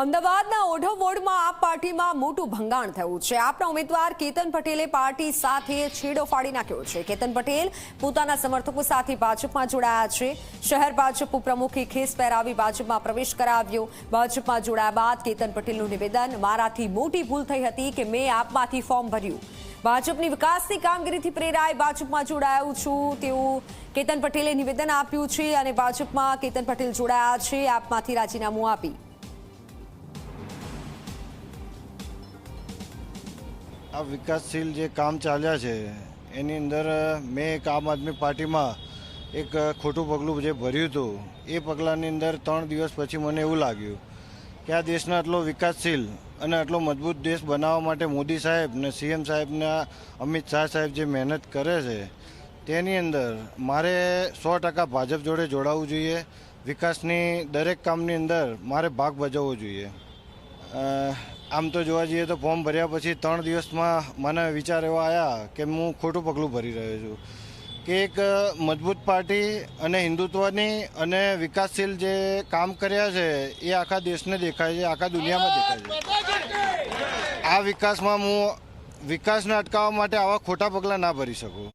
અમદાવાદના ઓઢવ વોર્ડમાં આપ પાર્ટીમાં મોટું ભંગાણ થયું છે। આપના ઉમેદવાર કેતન પટેલે પાર્ટી સાથે છેડો ફાડી નાખ્યો છે। કેતન પટેલ પોતાના સમર્થકો સાથે ભાજપમાં જોડાયા છે। શહેર ભાજપ ઉપપ્રમુખે ખેસ પહેરાવી ભાજપમાં પ્રવેશ કરાવ્યો। ભાજપમાં જોડાયા બાદ કેતન પટેલનું નિવેદન, મારાથી મોટી ભૂલ થઈ હતી કે મેં આપમાંથી ફોર્મ ભર્યું। ભાજપની વિકાસની કામગીરીથી પ્રેરાઈ ભાજપમાં જોડાયું છું તેવું કેતન પટેલે નિવેદન આપ્યું છે અને ભાજપમાં કેતન પટેલ જોડાયા છે આપમાંથી રાજીનામું આપી। આ વિકાસશીલ જે કામ ચાલ્યા છે એની અંદર મેં એક આમ આદમી પાર્ટીમાં એક ખોટું પગલું જે ભર્યું હતું એ પગલાંની અંદર 3 દિવસ પછી મને એવું લાગ્યું કે આ દેશનો આટલો વિકાસશીલ અને આટલો મજબૂત દેશ બનાવવા માટે મોદી સાહેબ ને સીએમ સાહેબના અમિત શાહ સાહેબ જે મહેનત કરે છે તેની અંદર મારે 100% ભાજપ જોડે જોડાવવું જોઈએ। વિકાસની દરેક કામની અંદર મારે ભાગ ભજવવો જોઈએ। આમ તો જોવા જઈએ તો ફોર્મ ભર્યા પછી 3 દિવસમાં મને વિચાર એવો આવ્યા કે હું ખોટું પગલું ભરી રહ્યો છું કે એક મજબૂત પાર્ટી અને હિન્દુત્વની અને વિકાસશીલ જે કામ કર્યા છે એ આખા દેશને દેખાય છે, આખા દુનિયામાં દેખાય છે। આ વિકાસમાં હું વિકાસને અટકાવવા માટે આવા ખોટા પગલાં ના ભરી શકું।